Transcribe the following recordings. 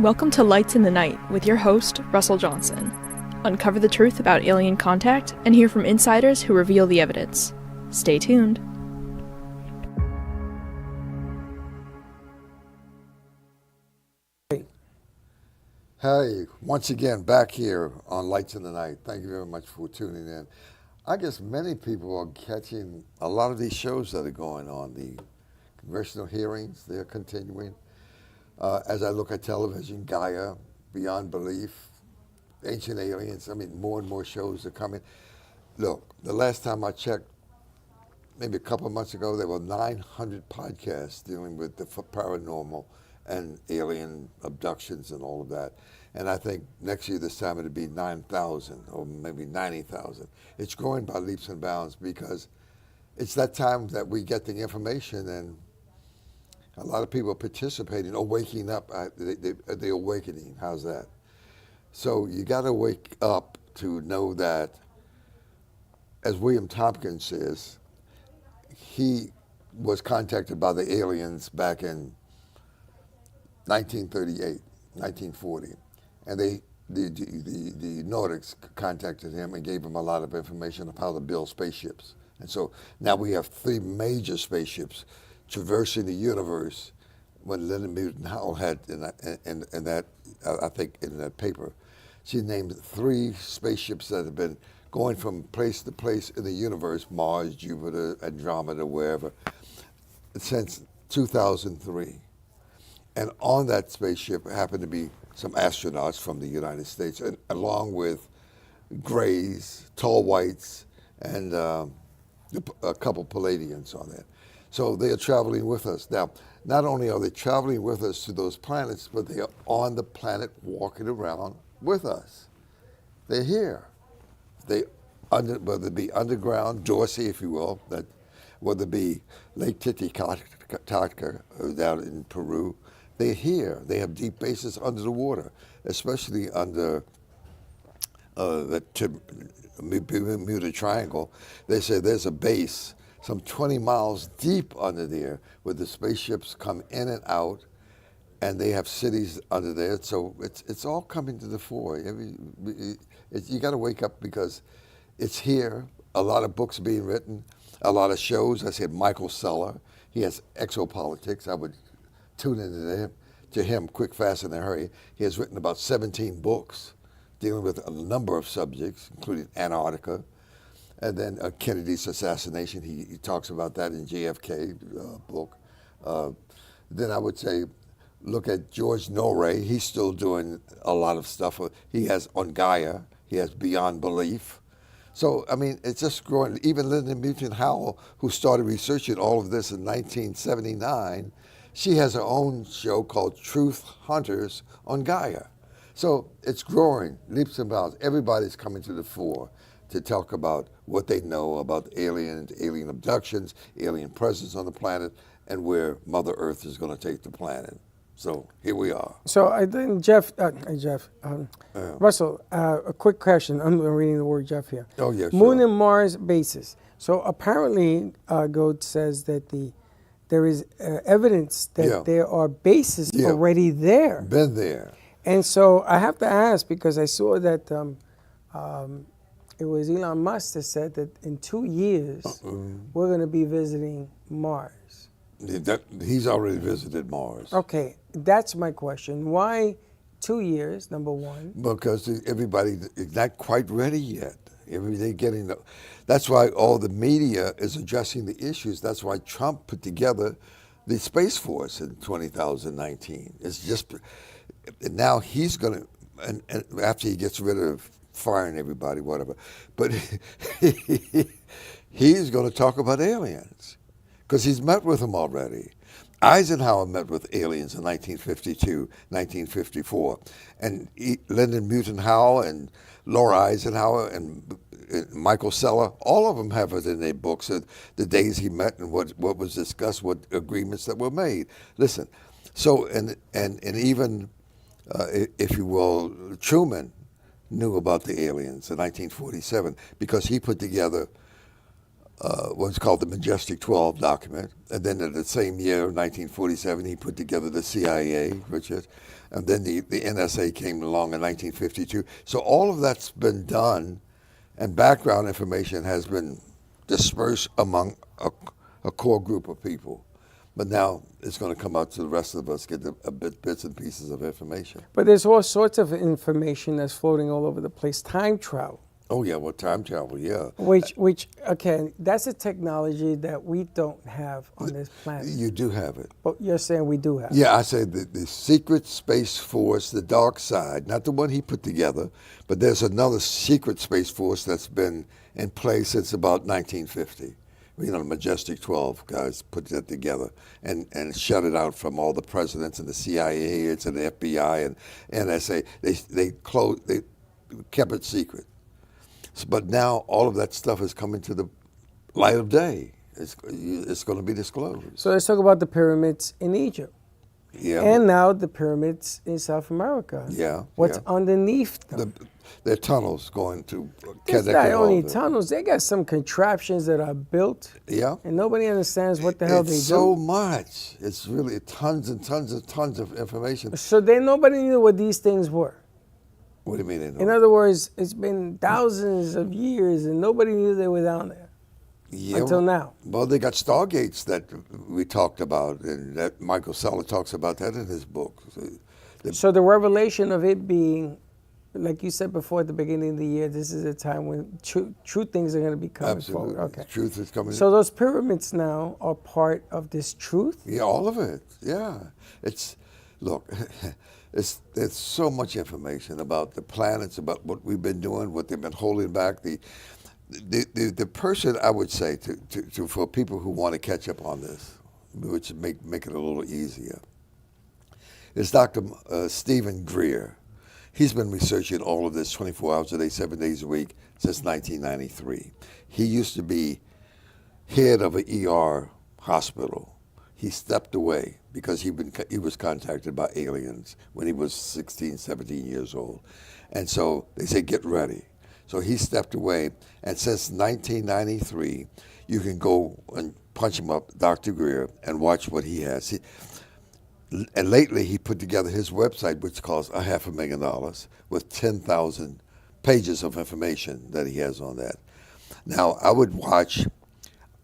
Welcome to Lights in the Night with your host, Russ Johnson. Uncover the truth about alien contact and hear from insiders who reveal the evidence. Stay tuned. Hey, once again, back here on Lights in the Night. Thank you very much for tuning in. I guess many people are catching a lot of these shows that are going on. The congressional hearings, they're continuing. As I look at television, Gaia, Beyond Belief, Ancient Aliens, more and more shows are coming. Look, the last time I checked, maybe a couple of months ago, there were 900 podcasts dealing with the paranormal and alien abductions and all of that. And I think next year this time it'll be 9,000 or maybe 90,000. It's growing by leaps and bounds because it's that time that we get the information and a lot of people are participating or waking up. They're awakening. How's that? So you got to wake up to know that, as William Tompkins says, he was contacted by the aliens back in 1938, 1940, and the Nordics contacted him and gave him a lot of information of how to build spaceships. And so now we have 3 major spaceships traversing the universe. When Lyndon Newton Howell had in that I think in that paper, she named 3 spaceships that have been going from place to place in the universe, Mars, Jupiter, Andromeda, wherever, since 2003. And on that spaceship happened to be some astronauts from the United States, and along with grays, tall whites, and a couple Palladians on that. So they are traveling with us. Now, not only are they traveling with us to those planets, but they are on the planet walking around with us. They're here. Whether it be underground, Dorsey, if you will, whether it be Lake Titicaca down in Peru, they're here. They have deep bases under the water, especially under the Bermuda Triangle. They say there's a base some 20 miles deep under there where the spaceships come in and out, and they have cities under there. So it's all coming to the fore. You got to wake up because it's here. A lot of books being written, a lot of shows. I said Michael Seller, he has Exopolitics. I would tune into him quick, fast, and in a hurry. He has written about 17 books dealing with a number of subjects, including Antarctica. And then Kennedy's assassination, he talks about that in JFK book. Then I would say, look at George Norrie. He's still doing a lot of stuff. He has on Gaia. He has Beyond Belief. So, it's just growing. Even Lyndon Newton Howell, who started researching all of this in 1979, she has her own show called Truth Hunters on Gaia. So it's growing, leaps and bounds. Everybody's coming to the fore to talk about what they know about aliens, alien abductions, alien presence on the planet, and where Mother Earth is going to take the planet. So here we are. So I think Russell, a quick question. I'm reading the word Jeff here. Oh, yeah, Moon sure. and Mars bases. So apparently, Goat says that there is evidence that there are bases already there. Been there. And so I have to ask, because I saw that it was Elon Musk that said that in 2 years, we're going to be visiting Mars. He's already visited Mars. Okay, that's my question. Why 2 years, number one? Because everybody is not quite ready yet. That's why all the media is addressing the issues. That's why Trump put together the Space Force in 2019. It's just, now he's going to, and after he gets rid of firing everybody, whatever, but he's going to talk about aliens because he's met with them already. Eisenhower met with aliens in 1952, 1954, and Lyndon Newton Howell and Laura Eisenhower and Michael Seller, all of them have it in their books, the days he met and what was discussed, what agreements that were made. Listen, so, and even, if you will, Truman knew about the aliens in 1947 because he put together what's called the Majestic 12 document. And then in the same year, 1947, he put together the CIA, Richard. And then the NSA came along in 1952. So all of that's been done, and background information has been dispersed among a core group of people. But now it's going to come out to the rest of us, get bits and pieces of information. But there's all sorts of information that's floating all over the place. Time travel. Oh, yeah, well, time travel, yeah. Which okay, that's a technology that we don't have on this planet. You do have it. But you're saying we do have it. Yeah, I say the secret space force, the dark side, not the one he put together, but there's another secret space force that's been in place since about 1950. You know, the Majestic 12 guys put that together and shut it out from all the presidents and the CIA and the FBI and NSA. They kept it secret. But now all of that stuff is coming to the light of day. It's going to be disclosed. So let's talk about the pyramids in Egypt. Yeah. And now the pyramids in South America. Yeah. What's underneath them? There are tunnels going to There's not only tunnels. They got some contraptions that are built. Yeah. And nobody understands what the hell they do. It's so much. It's really tons and tons and tons of information. So nobody knew what these things were. What do you mean they know? In other words, it's been thousands of years and nobody knew they were down there. Yeah, until now. Well, they got stargates that we talked about, and that Michael Salla talks about that in his book. So the revelation of it being, like you said before at the beginning of the year, this is a time when true things are going to be coming forward. Okay. Truth is coming. So those pyramids now are part of this truth? Yeah, all of it. Yeah. Look, there's so much information about the planets, about what we've been doing, what they've been holding back. The person I would say to for people who want to catch up on this, which make it a little easier, is Dr. Stephen Greer. He's been researching all of this 24 hours a day, 7 days a week since 1993. He used to be head of an ER hospital. He stepped away because he was contacted by aliens when he was 16, 17 years old. And so they said, get ready. So he stepped away, and since 1993, you can go and punch him up, Dr. Greer, and watch what he has. And lately, he put together his website, which costs $500,000, with 10,000 pages of information that he has on that. Now, I would watch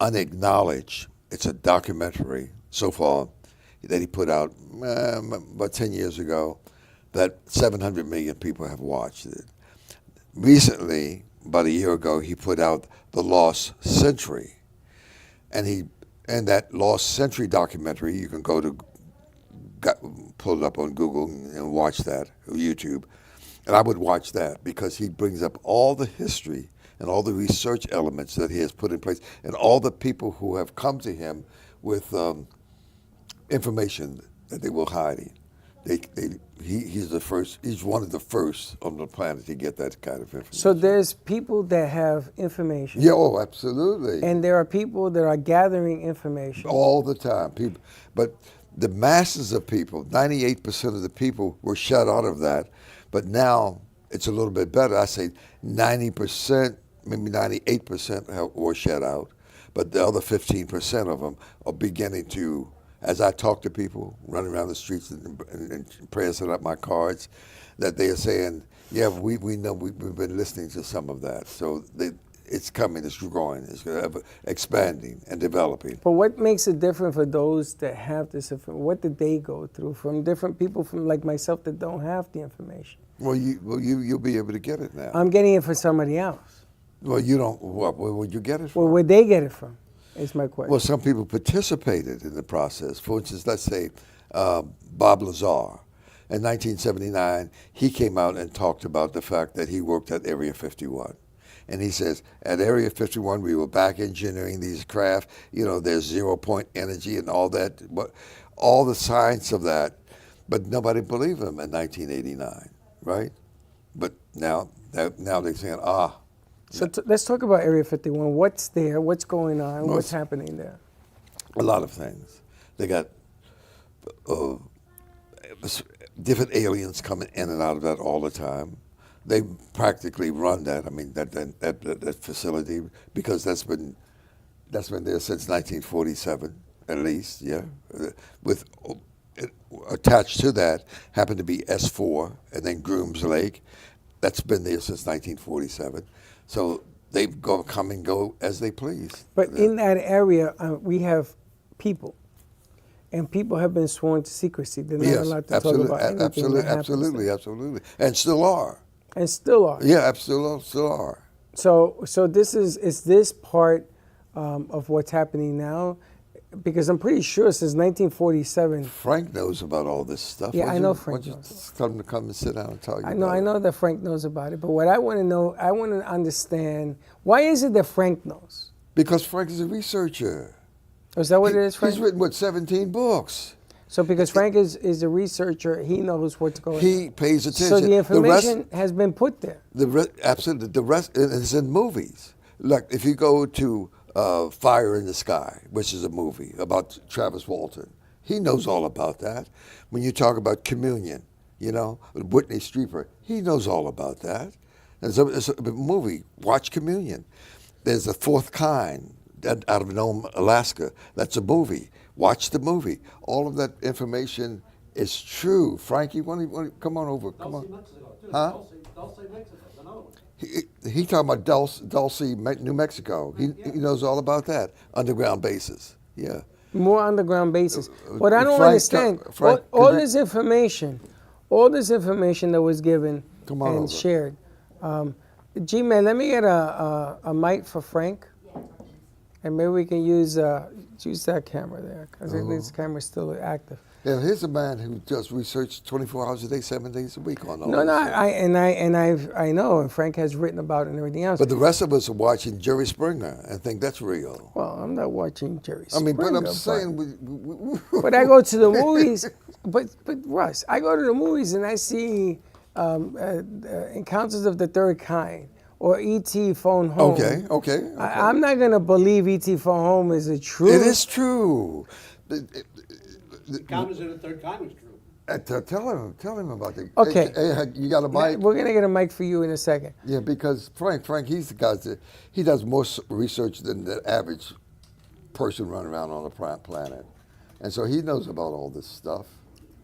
Unacknowledged. It's a documentary so far that he put out about 10 years ago that 700 million people have watched it. Recently, about a year ago, he put out The Lost Century. And that Lost Century documentary, you can pull it up on Google and watch that, or YouTube. And I would watch that because he brings up all the history and all the research elements that he has put in place and all the people who have come to him with information that they were hiding. He's the first. He's one of the first on the planet to get that kind of information. So there's people that have information. Yeah, oh, absolutely. And there are people that are gathering information all the time. People, but the masses of people, 98% of the people were shut out of that. But now it's a little bit better. I say 90%, maybe 98% were shut out. But the other 15% of them are beginning to, as I talk to people, running around the streets and passing out my cards, that they are saying, yeah, we know we've been listening to some of that. So it's coming, it's growing, it's expanding and developing. But what makes it different for those that have this information? What did they go through from different people from like myself that don't have the information? Well, you'll be able to get it now. I'm getting it from somebody else. Well, you don't. Where would you get it from? Well, where'd they get it from? Is my question. Well, some people participated in the process. For instance, let's say Bob Lazar. In 1979, he came out and talked about the fact that he worked at Area 51. And he says, at Area 51, we were back engineering these craft. You know, there's 0-point energy and all that, all the science of that. But nobody believed him in 1989, right? But now they're saying, So let's talk about Area 51. What's there? What's going on? What's happening there? A lot of things. They got different aliens coming in and out of that all the time. They practically run that. I mean, that facility, because that's been That's been there since 1947, at least, yeah. With attached to that happened to be S4 and then Grooms Lake. That's been there since 1947. So they come and go as they please. But in that area, we have people. And people have been sworn to secrecy. They're not allowed to talk about anything that happens there. Absolutely. And still are. And still are. Yeah, absolutely, still are. So this is this part of what's happening now? Because I'm pretty sure since 1947. Frank knows about all this stuff. Yeah, I know Frank knows. Just tell him to come and sit down and tell you. I know that Frank knows about it. But what I want to know, I want to understand, why is it that Frank knows? Because Frank is a researcher. Is that what it is, Frank? He's written, 17 books. So because Frank is a researcher, he knows what's going on. He pays attention. So the information has been put there. Absolutely. The rest is in movies. Like if you go to Fire in the Sky, which is a movie about Travis Walton, he knows all about that. When you talk about Communion, Whitney Strieber, he knows all about that. It's a movie. Watch Communion. There's The Fourth Kind out of Nome, Alaska. That's a movie. Watch the movie. All of that information is true. Frankie, come on over. Come on. Mexico, too. Huh? Dulce, Mexico. Another one. He talking about Dulce, New Mexico. He knows all about that. Underground bases. Yeah. More underground bases. What I don't Frank, understand, Frank, all this information that was given Come on and over. shared. G-Man, let me get a mic for Frank. And maybe we can use that camera there, because I think this camera's still active. Yeah, here's a man who does research 24 hours a day, 7 days a week on all No, this. I know, and Frank has written about it and everything else. But the rest of us are watching Jerry Springer and think that's real. Well, I'm not watching Jerry Springer. But I'm saying... But I go to the movies, but Russ, I go to the movies and I see Encounters of the Third Kind or E.T. Phone Home. Okay. I'm not going to believe E.T. Phone Home is a true. It is true. Encounters of the Third Kind was true. Tell him about the... Okay. Hey, you got a mic? We're going to get a mic for you in a second. Yeah, because Frank, he's the guy that... He does more research than the average person running around on the planet. And so he knows about all this stuff.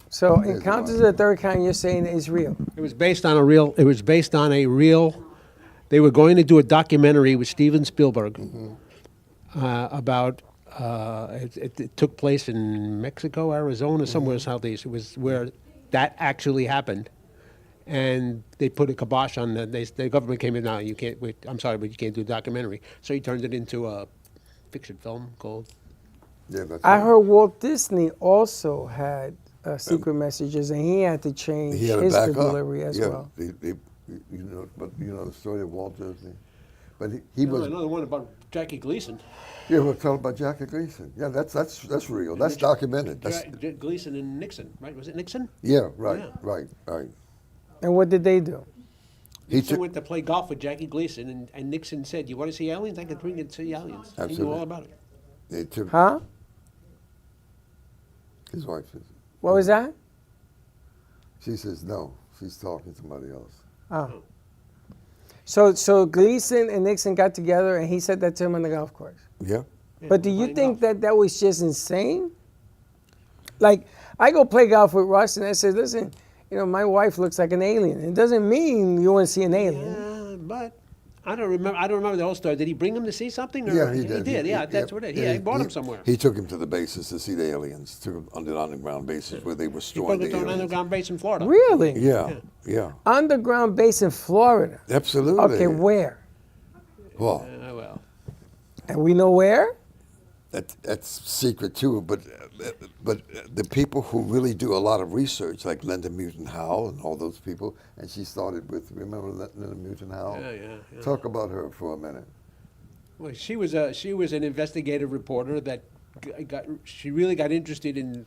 So Encounters of the Third Kind, you're saying is real? It was based on a real... They were going to do a documentary with Steven Spielberg about... It took place in Mexico, Arizona, somewhere southeast. It was where that actually happened, and they put a kibosh on the government came in. Now you can't. I'm sorry, but you can't do a documentary. So he turned it into a fiction film called. Yeah, that's I right. heard Walt Disney also had secret messages, and he had to change He had to his back up. delivery as Yeah, well. you know the story of Walt Disney, but he was. Another one about Jackie Gleason. Yeah, we'll tell about Jackie Gleason. Yeah, that's real. That's documented. That's, Gleason and Nixon, right? Was it Nixon? yeah, right, Yeah. right. And what did they do? Nixon went to play golf with Jackie Gleason, and Nixon said, "You want to see aliens? I can bring you to see aliens." He Absolutely. knew all about it. They took Huh? his wife. What was that? She says no. She's talking to somebody else. Oh. So Gleason and Nixon got together, and he said that to him on the golf course. Yeah. But do you think that was just insane? Like, I go play golf with Russ, and I say, listen, my wife looks like an alien. It doesn't mean you want to see an alien. Yeah, but I don't remember the whole story. Did he bring him to see something? Or? Yeah, he did. Yeah, that's what it is. Yeah, he brought him somewhere. He took him to the bases to see the aliens, took him on the underground bases where they were He storing took the him to an aliens. underground base in Florida. Really? Yeah. Underground base in Florida. Absolutely. Okay, where? Well, Well, And we know where? that's secret too, but the people who really do a lot of research, like Linda Moulton Howe and all those people, and she started with, remember Linda Moulton Howe? Yeah. Talk about her for a minute. Well, she was an investigative reporter that she really got interested in.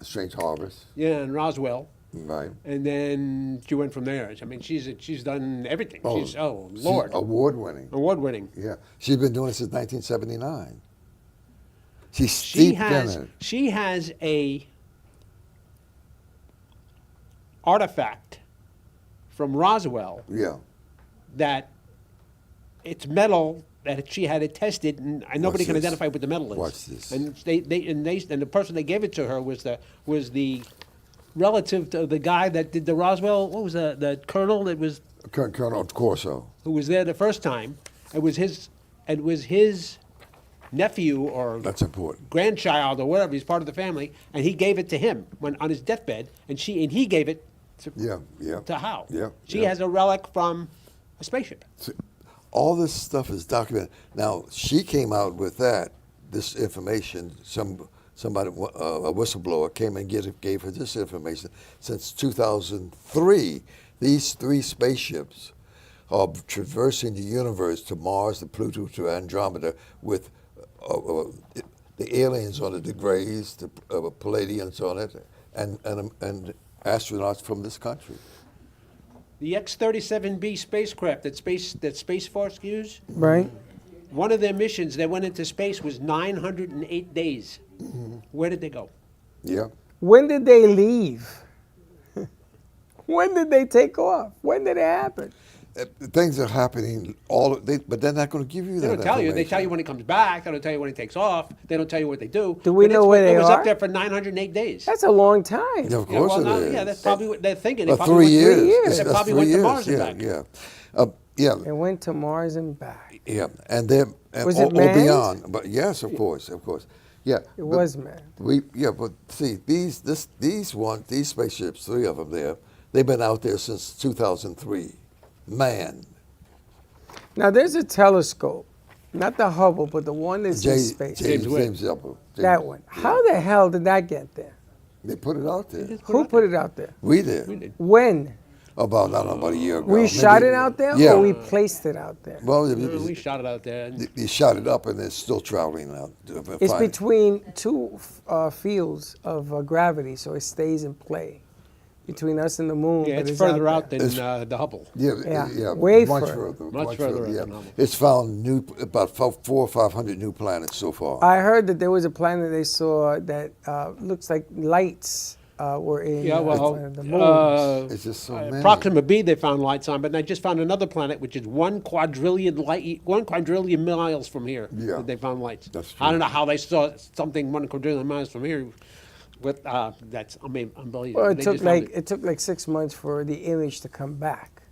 Strange Harvest, In Roswell, right? and then she went from there. I mean, she's done everything. Oh, She's Lord, Award-winning. award-winning. Yeah, she's been doing it since 1979. She's steeped in it. She has a artifact from Roswell Yeah. that it's metal that she had it tested, and nobody can this. identify what the metal is. Watch this. And and the person they gave it to her was the relative to the guy that did the Roswell. What was the colonel that was Colonel Corso. who was there the first time? It was his nephew or That's important. grandchild or whatever. He's part of the family, and he gave it to him when on his deathbed, and he gave it to to Howe. Yeah, She yeah. has a relic from a spaceship. All this stuff is documented. Now, she came out with this information. Somebody, a whistleblower, came and gave her this information. Since 2003, these 3 spaceships are traversing the universe to Mars, to Pluto, to Andromeda with the aliens on it, the Greys, the Palladians on it, and astronauts from this country. The X-37B spacecraft that Space Force used, Right? one of their missions that went into space was 908 days. Where did they go? Yeah. When did they leave? When did they take off? When did it happen? Things are happening but they're not going to give you They that don't tell you. They information. tell you when he comes back. They don't tell you when he takes off. They don't tell you what they do. Do we But know it's- where they It was are? up there for 908 days. That's a long time. Yeah, of Yeah, course well, it now, is. yeah, that's probably what they're thinking. They But probably 3 went- years. years. They That's probably 3 went to years. Mars and yeah, back. yeah. It went to Mars and back. Yeah, and then Was or it manned? beyond. But yes, of course. Yeah, It was manned. But see, these spaceships, 3 of them there, they've been out there since 2003, manned. Now there's a telescope, not the Hubble, but the one that's in space. James Webb. James Webb. That one. How the hell did that get there? They put it out there. Who put it out there? We did. When? About a year ago. We Maybe- shot it out there, Yeah. or we placed it out there? Well, We shot it out there. you shot it up, and it's still traveling out. It's between 2 fields of gravity, so it stays in play between us and the moon. Yeah, but it's further out there. than the Hubble. Yeah, way much further. further. Much further Yeah, than Hubble. it's found about 400 or 500 new planets so far. I heard that there was a planet they saw that looks like lights were in Yeah, well, the moon. It's just so many. Proxima B they found lights on, but they just found another planet which is 1 quadrillion miles from here. Yeah. That they found lights. That's I don't true. know how they saw something 1 quadrillion miles from here. But that's unbelievable. Well, They just found it took like 6 months for the image to come back.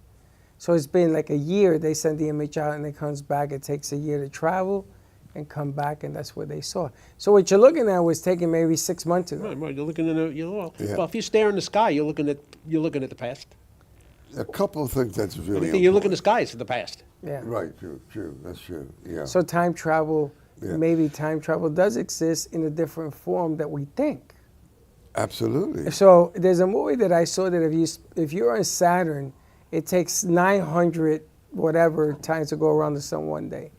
So it's been like a year. They send the image out and it comes back. It takes a year to travel and come back, and that's what they saw. So what you're looking at was taken maybe 6 months ago. Right, you're looking at Yeah. well, if you stare in the sky, you're looking at the past. A couple of things that's really Anything you look in the important. sky, it's the past. Yeah. Right, true. That's true. Yeah. So time travel, Yeah. maybe time travel does exist in a different form that we think. Absolutely. So there's a movie that I saw that if you're on Saturn, it takes 900 whatever times to go around the sun one day.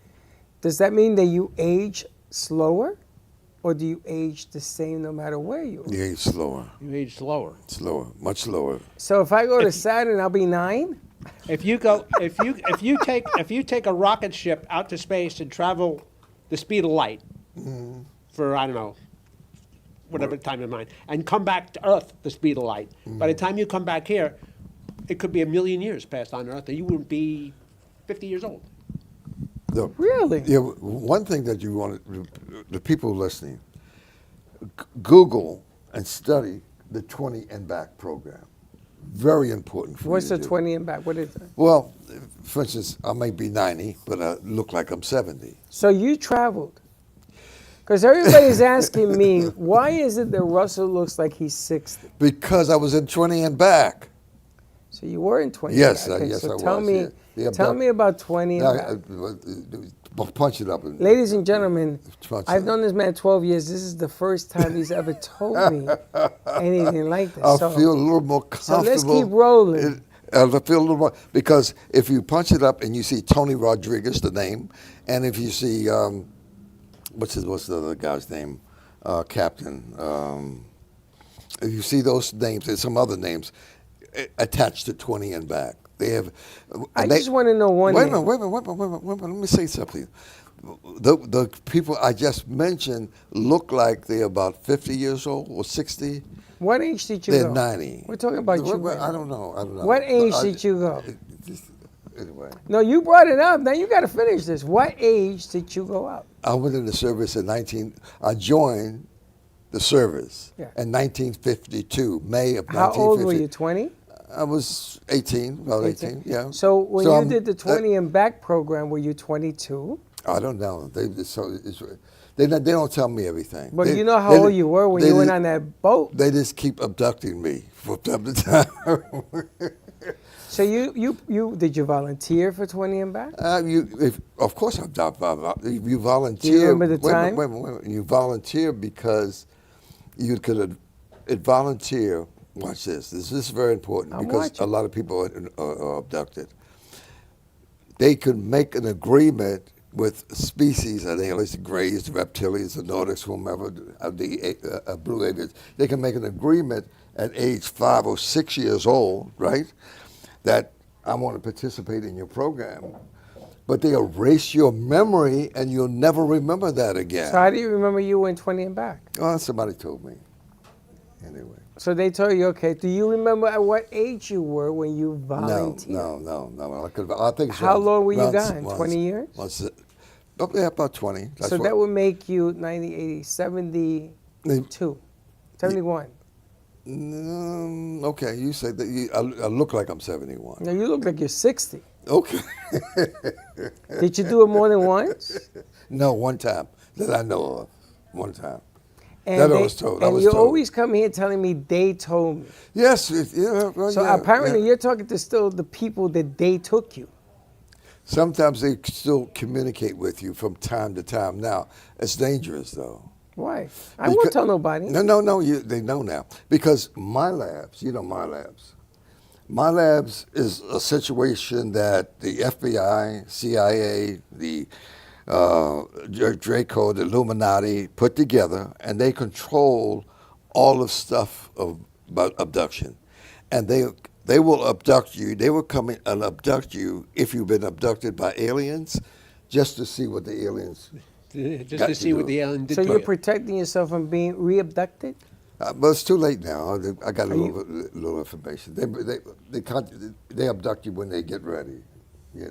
Does that mean that you age slower, or do you age the same no matter where you are? You age slower, You age slower. much slower. So if I go to Saturn, I'll be 9. If you take a rocket ship out to space and travel the speed of light for I don't know whatever time in mind, and come back to Earth the speed of light, by the time you come back here, it could be 1,000,000 years passed on Earth, and you would be 50 years old. Really? Yeah. One thing that you want the people listening, Google and study the 20 and back program. Very important for What's you the to do. 20 and back? What is it? Well, for instance, I may be 90, but I look like I'm 70. So you traveled. Because everybody's asking me, why is it that Russell looks like he's 60? Because I was in 20 and back. So you were in 20 Yes, and back. yes, so I tell was, me, yeah. Yeah, tell but- me about 20 and back. Punch it up. Ladies and gentlemen, Punch I've it. known this man 12 years. This is the first time he's ever told me anything like this. I'll So- feel a little more so comfortable. let's keep rolling. I'll feel a little more, because if you punch it up and you see Tony Rodriguez, the name, and if you see, what's the other guy's name? Captain. If you see those names, there's some other names attached to 20 and back. They have. I just want to know one Wait a name. minute. Let me say something. The people I just mentioned look like they're about 50 years old or 60. What age did you They're go? 90. We're talking about you. I don't know. What age did you go? anyway. No, you brought it up. Now you got to finish this. What age did you go out? I went in the service in I joined the service Yeah. in 1952, May of 1950. How old were you, 20? I was 18, about 18, yeah. So when So you did the 20 and back program, were you 22? I don't know. They don't tell me everything. But you know how old you were when you went on that boat. They just keep abducting me from time to time. So you did you volunteer for 20 and back? Of course I've done. You volunteer. Do you remember the time? Wait a minute. You volunteer because you could volunteer. Watch this. This is very important because a lot of people are abducted. They could make an agreement with species of aliens, the Greys, the reptilians, the Nordics, whomever, the blue aliens. They can make an agreement at age 5 or 6 years old, right? That I want to participate in your program. But they erase your memory and you'll never remember that again. So how do you remember you went 20 and back? Well, somebody told me. Anyway. So they told you, okay, do you remember at what age you were when you volunteered? No. I think How long were you gone? 20 years? Yeah, about 20. So that would make you 90, 80, 72, 71. Okay, you say that I look like I'm 71. Now you look like you're 60. Okay. Did you do it more than once? No, one time that I know of. One time. And that I was told. And you always come here telling me they told me. Yes. Apparently you're talking to still the people that they took you. Sometimes they still communicate with you from time to time. Now, it's dangerous though. Why? I won't tell nobody. No, they know now. Because my labs, My labs is a situation that the FBI, CIA, the Draco, the Illuminati put together, and they control all the stuff about abduction. And they will abduct you. They will come in and abduct you if you've been abducted by aliens, just to see what the aliens. Just to see what the alien did. So you're protecting yourself from being re-abducted? But it's too late now. I got a little information. They abduct you when they get ready. Yeah,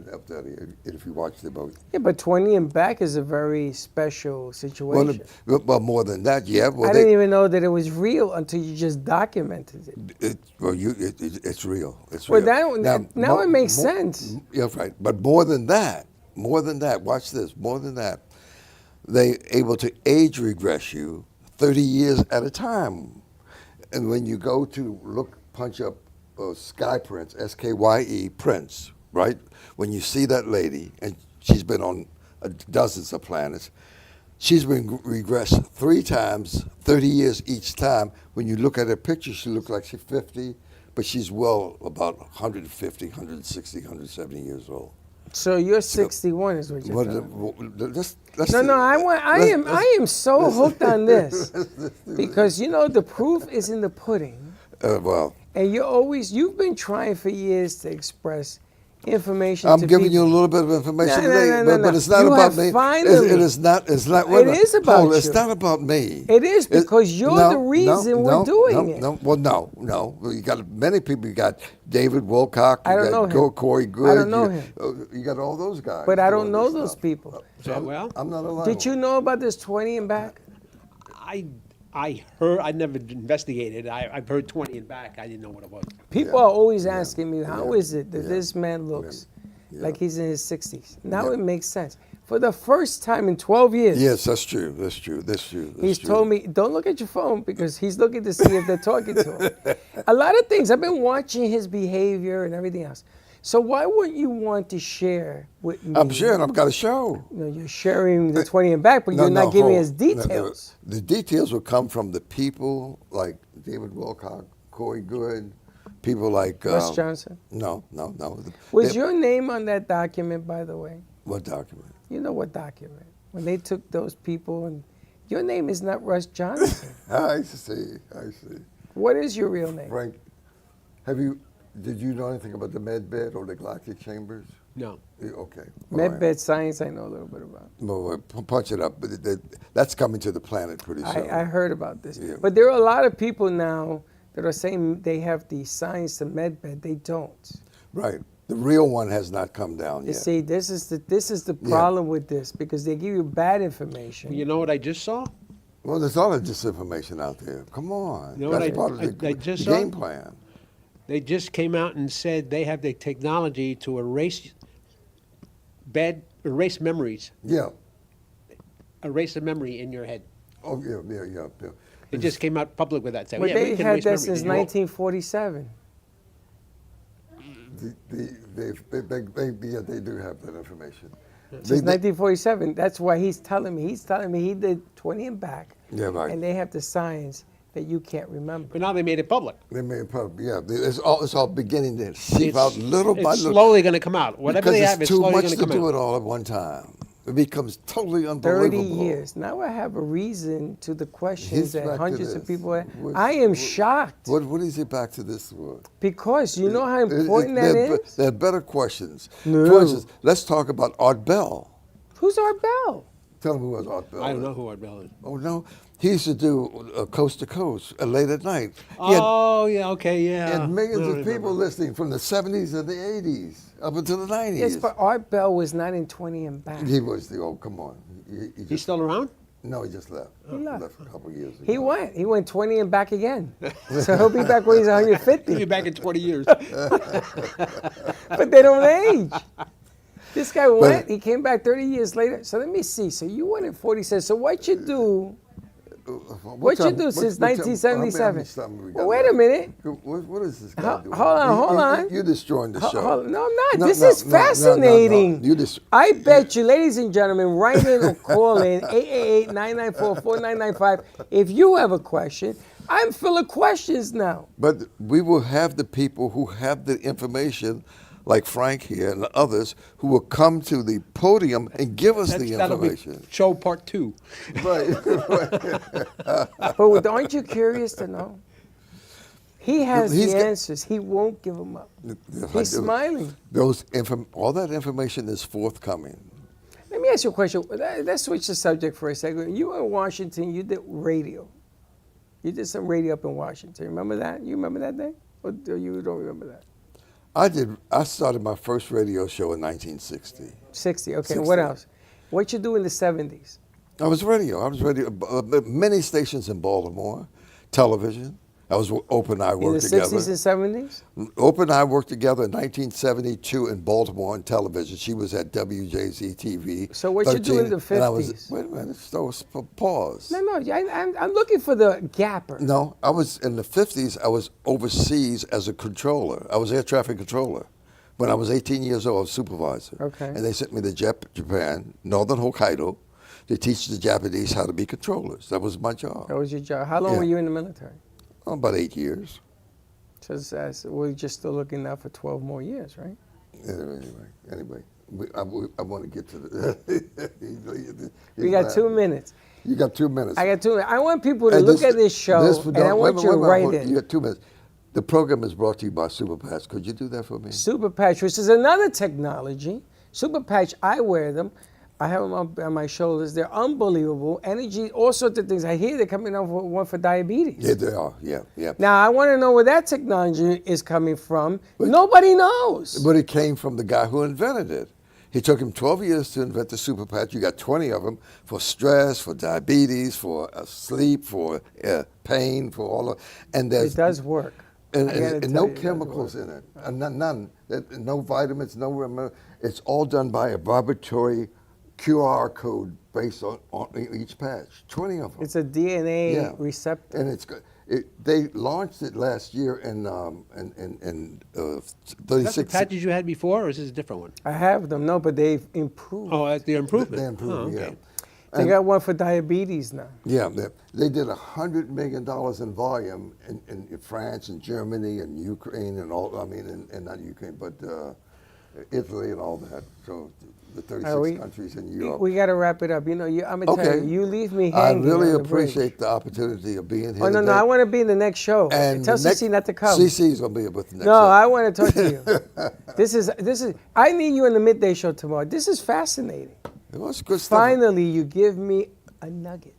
if you watch the movie. Yeah, but 20 and back is a very special situation. Well, more than that, yeah. Well, I didn't even know that it was real until you just documented it. It's real. It's real. Now it makes sense. Yeah, right. But more than that, watch this. More than that, they able to age regress you 30 years at a time. And when you go to punch up sky prints, SKYE prints, right? When you see that lady, and she's been on dozens of planets, she's been regressed 3 times, 30 years each time. When you look at her picture, she looks like she's 50, but she's well about 150, 160, 170 years old. So you're 61 is what you're telling me. I am so hooked on this because the proof is in the pudding. And you've been trying for years to express information to people. I'm giving you a little bit of information today, but it's not about me. It is not. It's not. It is about you. It's not about me. It is because you're the reason we're doing it. No. You got many people. You got David Wilcock. I don't know him. Corey Good. I don't know him. You got all those guys. But I don't know those people. I'm not allowed. Did you know about this 20 and back? I heard. I never investigated. I've heard 20 and back. I didn't know what it was. People are always asking me, how is it that this man looks like he's in his 60s? Now it makes sense. For the first time in 12 years. Yes, that's true. He's told me, don't look at your phone because he's looking to see if they're talking to him. A lot of things. I've been watching his behavior and everything else. So why wouldn't you want to share with me? I'm sharing. I've got a show. You're sharing the 20 and back, but you're not giving us details. The details will come from the people like David Wilcock, Corey Good, people like... Russ Johnson? No. Was your name on that document, by the way? What document? You know what document? When they took those people and... Your name is not Russ Johnson. I see. What is your real name? Frank, did you know anything about the med bed or the galactic chambers? No. Okay. Med bed science I know a little bit about. Well, punch it up. But that's coming to the planet pretty soon. I heard about this. Yeah. But there are a lot of people now that are saying they have the science to med bed. They don't. Right. The real one has not come down You yet. see, this is the problem with this, because they give you bad information. You know what I just saw? Well, there's all that disinformation out there. Come on. You know what That's I- part of the I just game saw? plan. They just came out and said they have the technology to erase memories, Yeah. erase a memory in your head. Oh, yeah. It just came out public with that. Saying, But yeah, they we can had erase that memories. since 1947. They do have that information. Since 1947. That's why he's telling me. He's telling me he did 20 and back. Yeah, right. And they have the science that you can't remember. But now they made it public. They made public. Yeah, it's all beginning to seep out little by It's little. slowly going to come out. Whatever Because they it's have, it's too slowly much going to to come do out. it all at one time. It becomes totally 30 unbelievable. years. Now I have a reason to the questions He's that back to hundreds of this. people have. What- I am shocked. What is it back to this word? Because you know how important that is? There are better questions. No. For instance, let's talk about Art Bell. Who's Art Bell? Tell them who was Art Bell. I don't know who Art Bell is. Oh, no? He used to do Coast to Coast late at night. He had, Oh, yeah, okay, he yeah. had millions I of remember. people listening from the 70s and the 80s up until the 90s. Yes, but Art Bell was not in 20 and back. He was come on. He He's just, still around? no, he just left. He left. A couple of years ago. He went. He went 20 and back again. So he'll be back when he's 150. He'll be back in 20 years. But they don't age. This guy went. He came back 30 years later. So let me see. So you went at 47. So what you do? What you do since 1977? Well, wait a minute. What is this guy Hold doing? on. You're destroying the show. No, I'm not. No, This no, is no, no, no, no. fascinating. You just- I bet you, ladies and gentlemen, write in or call in 888-994-4995 if you have a question. I'm full of questions now. But we will have the people who have the information, like Frank here and others, who will come to the podium and give us the That'll be information. show part 2. Right. But aren't you curious to know? He has He's the got- answers. He won't give them up. Yes, I He's do. smiling. All that information is forthcoming. Let me ask you a question. Let's switch the subject for a second. You were in Washington. You did radio. You did some radio up in Washington. Remember that? You remember that day? Or you don't remember that? I started my first radio show in 1960. 60. Okay. 60. What else? What you do in the 70s? I was radio. Many stations in Baltimore, television. I was Open Eye In the worked together. 60s and 70s? Open Eye worked together in 1972 in Baltimore on television. She was at WJZ TV. So what you do in the 13, and I was, 50s? wait a minute, pause. No. I'm looking for the gapper. No, I was in the 50s. I was overseas as a controller. I was air traffic controller. When I was 18 years old, I was supervisor. Okay. And they sent me to Japan, northern Hokkaido, to teach the Japanese how to be controllers. That was my job. That was your job. How long Yeah. were you in the military? Oh, about 8 years. So we're just still looking now for 12 more years, right? Anyway, I want to get to the. We got 2 minutes. You got 2 minutes. I got 2 minutes. I want people to Hey, look at this show, and I want you to write in. You got 2 minutes. The program is brought to you by Super Patch. Could you do that for me? Super Patch, which is another technology. Super Patch, I wear them. I have them up on my shoulders. They're unbelievable. Energy, all sorts of things. I hear they're coming out with one for diabetes. Yeah, they are. Yeah. Now, I want to know where that technology is coming from. Nobody knows. But it came from the guy who invented it. He took him 12 years to invent the Super Patch. You got 20 of them for stress, for diabetes, for sleep, for pain, for all of. And there's It does work. and I gotta no tell you, it does chemicals work. in it. None. No vitamins. It's all done by a vibratory QR code based on each patch. 20 of them. It's a DNA receptor. And it's good. They launched it last year in That's the 36. patches you had before, or is this a different one? I have them, no, but they've improved. Oh, that's the improvement. They improved, okay. They got one for diabetes now. Yeah, they did $100 million in volume in France and Germany and Ukraine and all. I mean, and not Ukraine, but Italy and all that. So the 36 countries in Europe. We got to wrap it up. You know, I'm gonna tell you, you leave me I hanging. really on the bridge. appreciate the opportunity of being here. Oh no, today. I want to be in the next show. And Tell the next- CC not to come. CC's gonna be with the next. No, show. I want to talk to you. This is. I need you in the midday show tomorrow. This is fascinating. It was good stuff. Finally, you give me a nugget.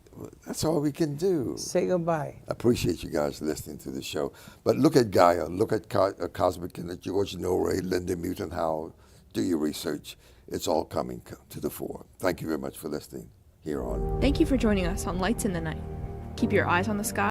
That's all we can do. Say goodbye. I appreciate you guys listening to the show. But look at Gaia, look at Cosmic and George Norrie, Linda Mutant Howell. Do your research. It's all coming to the fore. Thank you very much for listening here on. Thank you for joining us on Lights in the Night. Keep your eyes on the sky